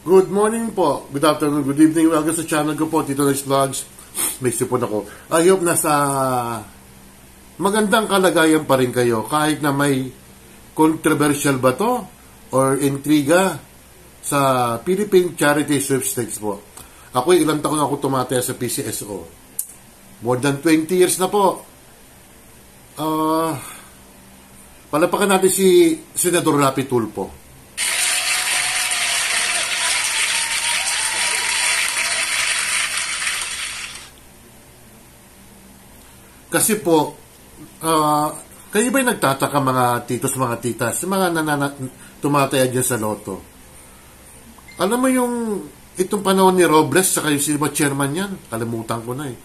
Good morning po, good afternoon, good evening, welcome sa channel ko po, Tito Nice Vlogs. May sipon ako. I hope nasa magandang kalagayan pa rin kayo kahit na may controversial ba to or intriga sa Philippine Charity Sweepstakes po. Ako ilang taon ako tumataya sa PCSO. More than 20 years na po. Palapakan natin si Senador Rapi Tulfo. Kasi po, kayo ba'y nagtataka mga titos, mga titas, mga tumataya dyan sa loto? Alam mo yung itong panahon ni Robles, saka yung sino ba chairman yan? Kalimutan ko na eh.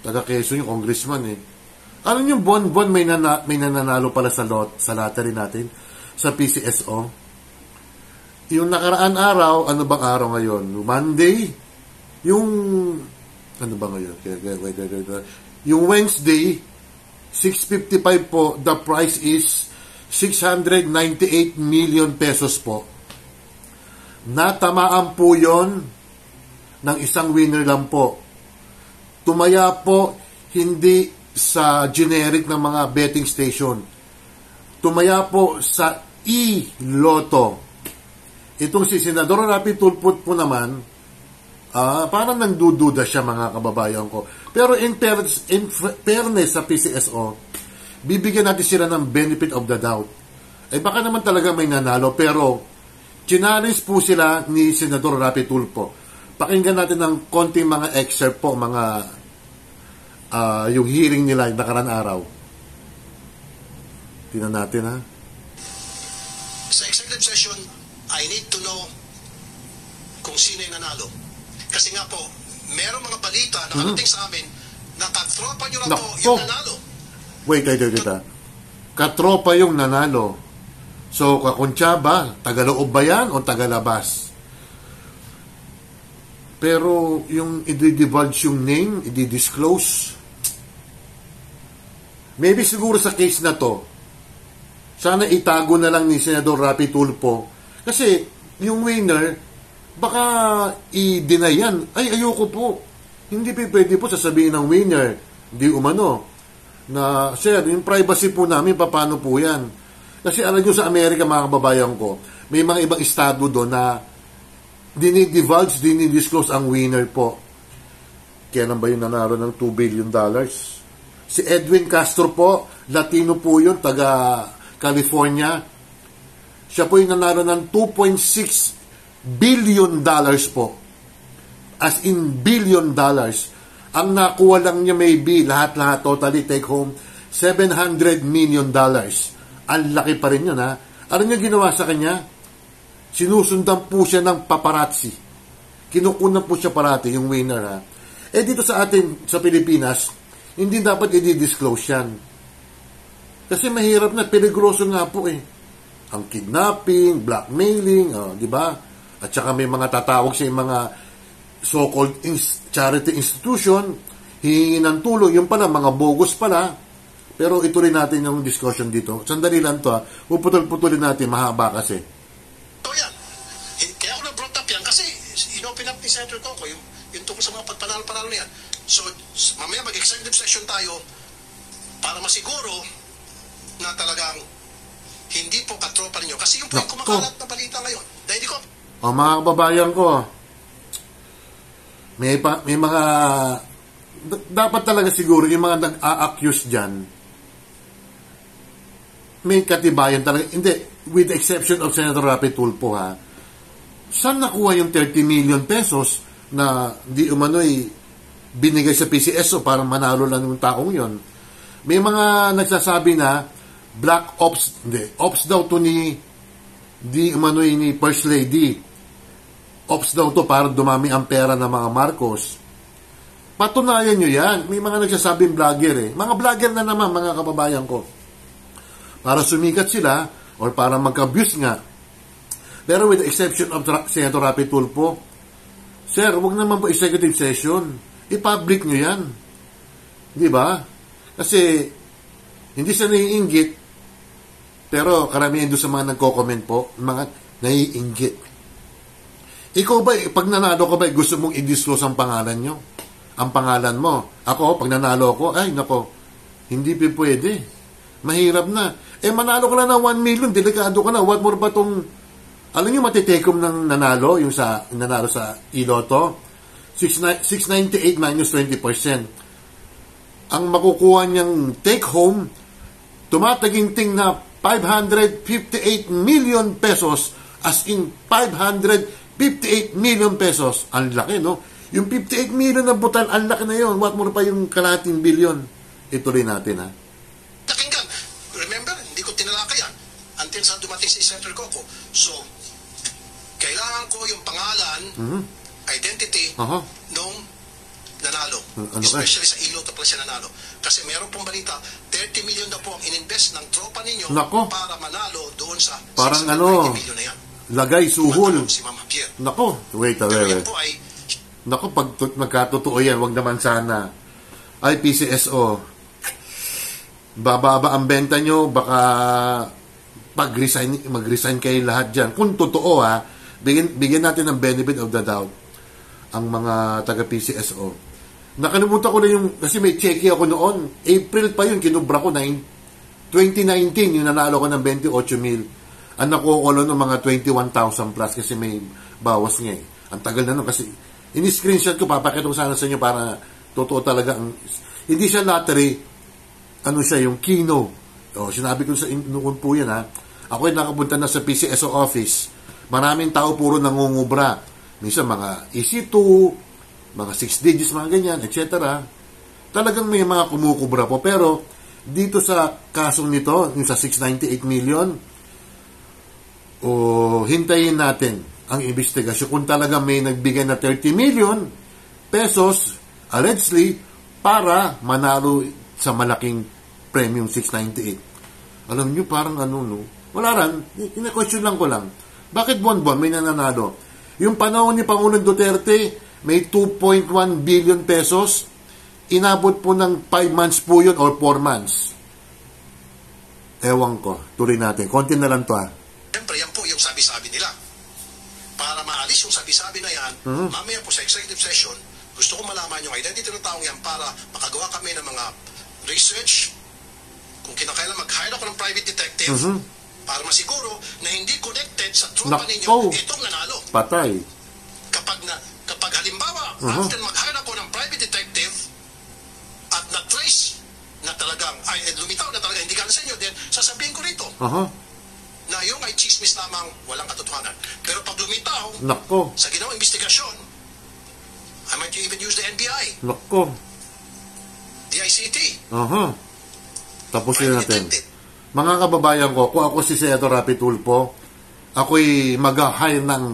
Taga Quezon yung congressman eh. Alam yung buwan-buwan may nananalo pala sa lottery natin, sa PCSO. Yung nakaraan araw, ano bang araw ngayon? Monday? Yung, ano ba ngayon? Yung Wednesday, 6.55 po, the price is 698 million pesos po. Natamaan po yon ng isang winner lang po. Tumaya po hindi sa generic ng mga betting station. Tumaya po sa e-lotto. Itong si Senador Rapi Tulfo po naman, parang nagdududa siya mga kababayan ko. Pero in fairness sa PCSO, bibigyan natin sila ng benefit of the doubt. Eh baka naman talaga may nanalo, pero challenge po sila ni Senador Rapi Tulfo. Pakinggan natin ng konting mga excerpt po, mga yung hearing nila yung nakaraan araw. Tingnan natin ha. Sa executive session, I need to know kung sino yung nanalo. Kasi nga po, merong mga balita na karating sa amin na katropa nyo na po yung nanalo. Wait. Katropa yung nanalo. So, kakuntsa ba? Tagaloob ba yan o tagalabas? Pero yung i-divulge yung name, i-disclose. Maybe siguro sa case na to, sana itago na lang ni Senador Rapi Tulfo. Kasi yung winner, baka i-deny yan. Ay, ayoko po. Hindi pwede po sasabihin ng winner, di umano, na, sir, yung privacy po namin, paano po yan? Kasi alam nyo sa Amerika, mga kababayan ko, may mga ibang estado doon na dinidivulge, dinidisclose ang winner po. Kailan ba yung nanalo ng $2 billion? Si Edwin Castro po, Latino po yun, taga California. Siya po yung nanalo ng $2.6 billion po. As in billion dollars. Ang nakuha lang niya maybe, lahat-lahat, totally take home, $700 million. Ang laki pa rin yun ha. Ano niya ginawa sa kanya? Sinusundan po siya ng paparazzi. Kinukunan po siya parati, yung winner ha. Eh dito sa atin, sa Pilipinas, hindi dapat i-disclose yan. Kasi mahirap na, peligroso nga po eh. Ang kidnapping, blackmailing, di ba? At saka may mga tatawag sa mga so-called charity institution, hihingi ng tulong, yung pala, mga bogus pala. Pero ituloy natin yung discussion dito. Sandali lang to ha. Puputol-putulin natin, mahaba kasi. So yan. Kaya ako na-brought up yan kasi inopen up ni Senator Coco yung tungkol sa mga pagpanalo-panalo na yan. So, mamaya mag-executive session tayo para masiguro na talagang hindi po katropa ninyo. Kasi yung po yung kumakalat na balita ngayon. Dahil ko, mga kababayan ko, may mga dapat talaga siguro yung mga nag-a-accuse dyan, may katibayan talaga. Hindi, with the exception of Senator Rapi Tulfo ha, saan nakuha yung 30 million pesos na di umano'y binigay sa PCSO para manalo lang yung taong yon? May mga nagsasabi na black ops, ops daw to ni di umano'y ni First Lady. Ops daw to para dumami ang pera ng mga Marcos. Patunayan nyo yan. May mga nagsasabing vlogger eh. Mga vlogger na naman, mga kababayan ko. Para sumikat sila or para mag-abuse nga. Pero with the exception of Senator Rapi Tulfo, sir, wag naman po executive session. I-public nyo yan. Di ba? Kasi hindi sa naiinggit, pero karamihan doon sa mga nagko-comment po, mga naiinggit. Ikaw ba, pag nanalo ka ba, gusto mong i-disclose ang pangalan nyo? Ang pangalan mo. Ako, pag nanalo ako, ay, nako, hindi pwede. Mahirap na. Manalo ka lang ng 1 million, delikado ka na. What more ba tong, alam nyo, matitekom ng nanalo, yung nanalo sa iloto? 698 minus 20%. Ang makukuha niyang take home, tumataginting na 558 million pesos, as in 558 million pesos. Ang laki, no? Yung 58 million na butal, ang laki na yun. What more pa yung kalahating billion? Ituloy natin, ha? Pakinggan. Remember, hindi ko tinalakay yan until sa dumating si Senator Coco. So, kailangan ko yung pangalan, identity, nung nanalo. Especially sa iloto pala siya nanalo. Kasi meron pong balita, 30 million na po ang ininvest ng tropa ninyo para manalo doon sa parang 690 million na yan. Lagay, suhol. Si Ma'am Javier. Nako, wait. Nako, pag magkatotoo yan, wag naman sana. Ay, PCSO, bababa ang benta nyo, baka mag-resign kayo lahat dyan. Kung totoo, ha, bigyan natin ng benefit of the doubt ang mga taga-PCSO. Nakalimutan ko na yung, kasi may cheque ako noon. April pa yun, kinubra ko, 2019, yung nanalo ko ng 28 mil. Ang nakuha ko ng mga 21,000 plus kasi may bawas nga eh. Ang tagal na nun kasi, ini-screenshot ko, papakita ko sana sa inyo para totoo talaga. Hindi siya lottery, ano siya, yung Kino. Sinabi ko sa noon po yan, ha. Ako ay nakapunta na sa PCSO office. Maraming tao puro nangungubra. Minsan mga EC2, mga 6 digits, mga ganyan, etc. Talagang may mga kumukubra po. Pero, dito sa kasong nito, yung sa 698 million, hintayin natin ang investigasyon. Kung talaga may nagbigay na 30 million pesos, allegedly, para manalo sa malaking premium 698. Alam nyo, parang no? Wala ran, ina-question lang ko lang. Bakit buwan-buwan may nananalo? Yung panahon ni Pangulong Duterte, may 2.1 billion pesos. Inabot po ng 5 months po yun or 4 months. Ewan ko. Tuloy natin. Konti na lang to, ha. Siyempre, yan po yung sabi-sabi nila. Para maalis yung sabi-sabi na yan, mamaya po sa executive session, gusto ko malaman yung identity ng taong yan para makagawa kami ng mga research. Kung kinakailan mag-hire ako ng private detective para masiguro na hindi connected sa tropa ninyo itong nanalo. Patay. Kapag halimbawa, after mag-hire ako ng private detective at na-trace na talagang, lumitaw na talaga, hindi gana sa inyo, then sasabihin ko rito na yung ay chismis lamang, walang katotohanan. Pero pag lumitaw sa ginawang investigasyon, I might even use the NBI. DICT. Tapusin natin. Mga kababayan ko, kung ako si Senator Rapi Tulfo, ako'y mag-hire ng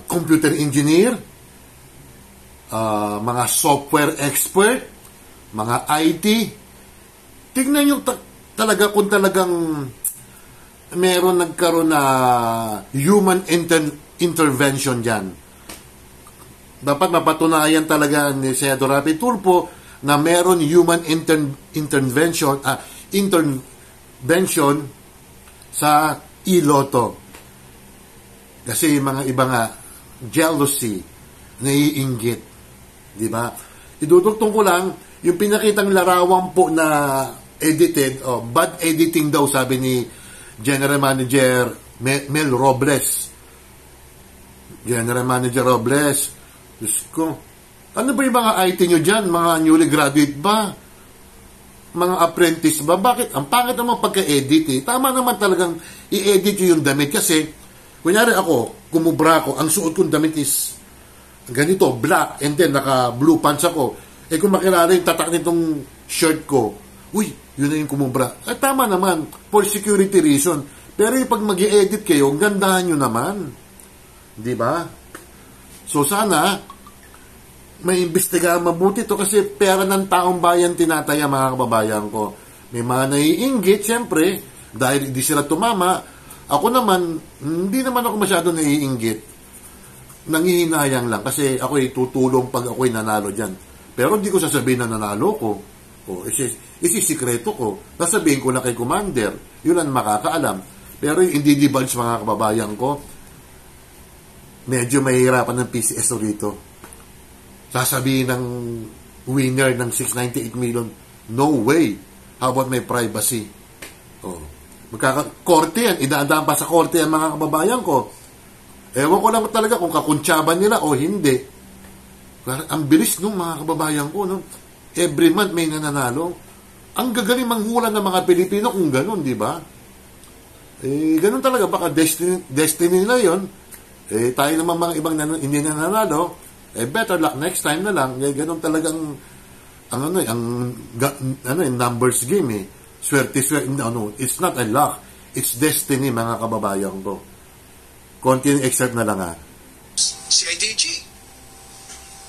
computer engineer, mga software expert, mga IT. Tignan nyo talaga kung talagang nagkaroon na human intervention dyan. Dapat mapatunayan talaga ni Senator Rapi Tulfo na meron human intervention sa iloto. Kasi mga iba nga, jealousy, naiinggit. Di ba? Idudugtong ko lang, yung pinakitang larawan po na edited, bad editing daw, sabi ni General Manager Mel Robles. General Manager Robles, Diyos ko, ano ba yung mga IT nyo dyan? Mga newly graduate ba? Mga apprentice ba? Bakit? Ang pangit naman pagka-edit eh. Tama naman talagang i-edit nyo yung damit kasi kunyari ako, kumubra ako, ang suot kong damit is ganito, black, and then naka-blue pants ako. Kung makilala yung tatak nitong shirt ko, uy, yun na yung kumubra. Tama naman, for security reason. Pero yung pag mag-i-edit kayo, gandahan nyo naman. Di ba? So sana, may imbestigahan mabuti to kasi pera ng taong bayan tinataya, mga kababayan ko. May mga naiinggit, siyempre, dahil hindi sila tumama. Ako naman, hindi naman ako masyado naiinggit. Nangihinayang lang kasi ako'y tutulong pag ako'y nanalo dyan. Pero hindi ko sasabihin na nanalo ko. Isisikreto ko. Sasabihin ko na kay Commander. Yun ang makakaalam. Pero hindi divulge, mga kababayan ko. medyo mahihirapan ng PCSO rito. Sasabihin ng winner ng 698 million, no way. How about may privacy? Oh. Korte yan. Idaan pa sa korte yan, mga kababayan ko. Ewan ko lang talaga kung kakuntsaban nila o hindi. Ang bilis nung mga kababayan ko. No? Every month may nananalo. Ang gagaling manghula ng mga Pilipino kung ganun, di ba? Ganun talaga. Baka destiny nila yun. Tayo naman mga ibang hindi nananalo. Better luck next time na lang. Ganun talagang numbers game eh. Swerte. No, it's not a luck. It's destiny, mga kababayan ko. Konting excerpt na lang CIDG,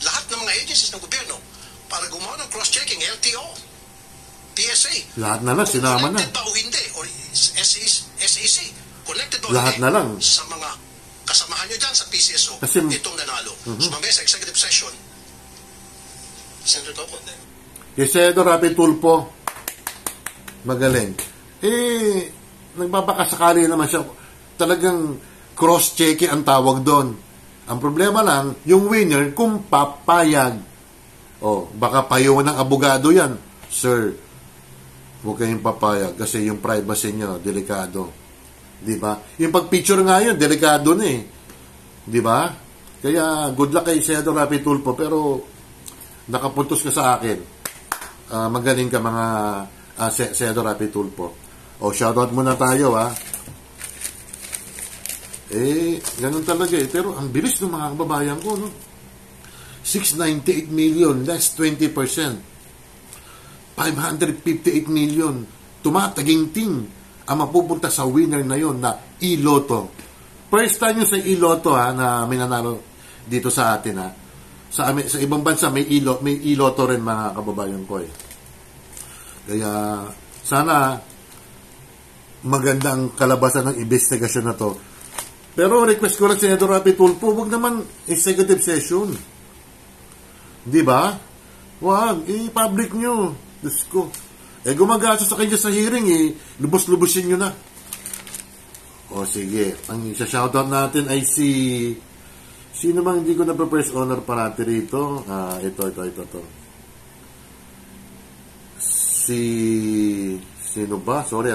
lahat ng mga agencies ng gobyerno para gumawa ng cross-checking, LTO, PSA. Lahat na lang, sinama na. Connected ba o hindi? Or SEC, connected ba o lahat hindi? na lang. Sa mga kasamahan nyo dyan sa PCSO, kasi, itong nanalo. So mamaya sa executive session, Senator Coco. Senador Rapi Tulfo, magaling. Nagbabakasakali naman siya. Talagang cross-checking ang tawag doon. Ang problema lang, yung winner, kung papayag. Baka payuhan ng abogado yan. Sir, huwag kayong papayag kasi yung privacy nyo, delikado. Di ba? Yung pag-picture nga yun, delikado na eh. Di ba? Kaya, good luck kay Senador Rapi Tulfo, pero nakapuntos ka sa akin. Magaling ka mga Senador Rapi Tulfo. Shoutout muna tayo ganun talaga eh. Pero ang bilis ng mga kababayan ko, no? 698 million, less 20%. 558 million. Tumataginting ang mapupunta sa winner na yon na iLotto. First time yung sa iLotto na minanalo dito sa atin Sa ibang bansa may iLotto rin, mga kababayan ko eh. Kaya sana magandang kalabasan ng investigasyon na to. Pero request ko lang si Senador Rapi Tulfo, huwag naman executive session. Di ba? Huwag, i-public nyo. Diyos ko. Gumagaso sa kanya sa hearing lubos-lubosin nyo na. Sige. Ang isa-shoutout natin ay sino bang hindi ko na-first honor parati rito? Ito. Sino ba? Sorry.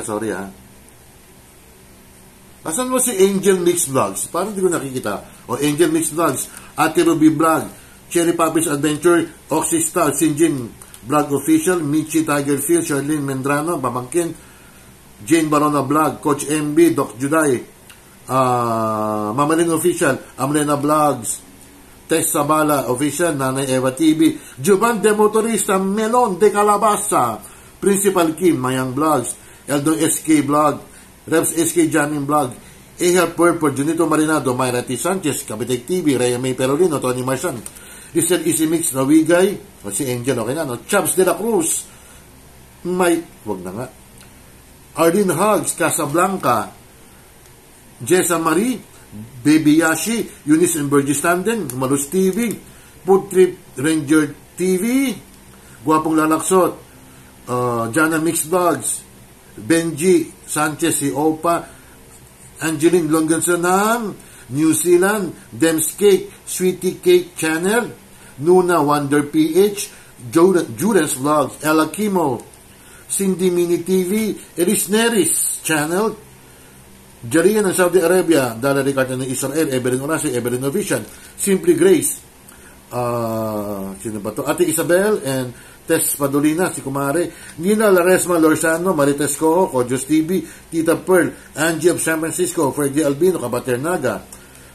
Asan mo si Angel Mix Vlogs? Parang hindi ko nakikita. Angel Mix Vlogs, Ate Ruby Vlog, Cherry Puppies Adventure, Oxy Star, Sinjin Vlog Official, Michi Tigerfield, Charlene Mendrano, Babangkin, Jane Barona Vlog, Coach MB, Doc Juday, Mamaling Official, Amlena Vlogs, Tess Sabala Official, Nanay Eva TV, Juban de Motorista, Melon de Calabasa, Principal Kim, Mayang Vlogs, Eldon SK Vlog, Reps SK Jamming Vlog, Ehal Purple, Junito Marinado, Myra T. Sanchez, Kabitek TV, Rhea May Perolino, Tony Marsan, Rizal Easy Mix, Nawigay, si Angel, okay na, Chubbs de la Cruz, Mike, wag na nga, Arlene Hugs, Casablanca, Jessa Marie, Baby Yashi, Eunice and Burgess Tanden, Malus TV, Food Trip Ranger TV, Guwapong Lalaksot, Jana Mix Vlogs, Benji Sanchez, si Opa, Angeline Longanson ng New Zealand, Dems Cake, Sweetie Cake Channel, Nuna Wonder PH, Judas Vlogs, Ella Kimo, Cindy Mini TV, Eris Neris Channel, Jarian ng Saudi Arabia, Dala Ricardo ng Israel, Evelyn Orasi, Evelyn Novician, Simply Grace, sino ba to? Ate Isabel and Tess Padolina, si Kumare, Nina Laresma Lorzano, Marites Coho, Kojos TV, Tita Pearl, Angie of San Francisco, Fergie Albino, Kabater Naga,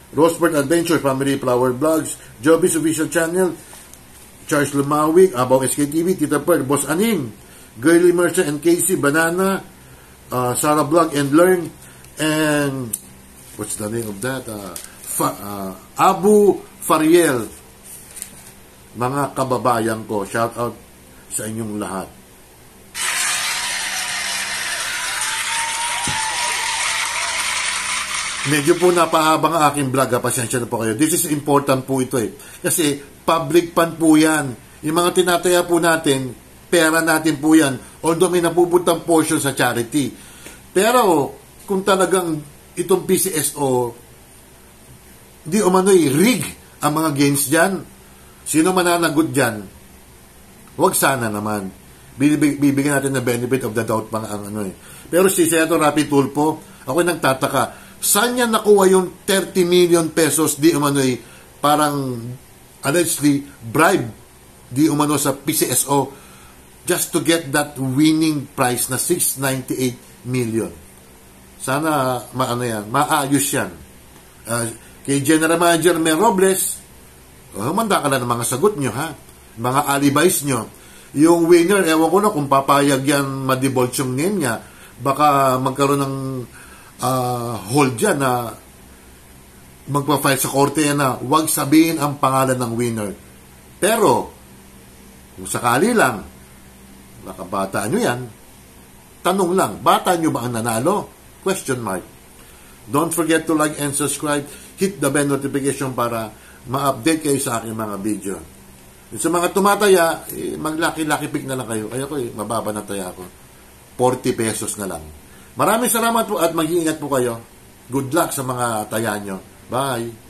Rosebird Adventure, Family Flower Vlogs, Joby's Official Channel, Charles Lumawig, Abaw SKTV, Tita Pearl, Boss Aning, Girly Mercer and Casey, Banana, Sarah Vlog and Learn, and what's the name of that? Abu Fariel. Mga kababayan ko, shout out sa inyong lahat. Medyo po napahabang ang aking vlog, pasensya na po kayo. This is important po ito kasi public fund po yan. Yung mga tinataya po natin, pera natin po yan, although may napupuntang portion sa charity. Pero kung talagang itong PCSO di umano'y rig ang mga games dyan. Sino mananagot dyan? Huwag sana naman. Bibigyan natin na benefit of the doubt pang ang ano eh. Pero si Senator Rapi Tulfo, ako nagtataka, saan niya nakuha yung 30 million pesos di umano'y parang allegedly bribe di umano sa PCSO just to get that winning prize na 698 million. Sana maayos yan. Kay General Manager Mel Robles, humanda ka na ng mga sagot nyo, ha? Mga alibis nyo. Yung winner, ewan ko na kung papayag yan madibulge yung name niya, baka magkaroon ng hold dyan na magpa-file sa korte na huwag sabihin ang pangalan ng winner. Pero, kung sakali lang, baka bata nyo yan, tanong lang, bata nyo ba ang nanalo? Question mark. Don't forget to like and subscribe. Hit the bell notification para ma-update kayo sa aking mga video. Sa mga tumataya, mag-lucky pick na lang kayo. Kaya ko, mababa na taya ko. 40 pesos na lang. Maraming salamat po at mag-iingat po kayo. Good luck sa mga taya nyo. Bye!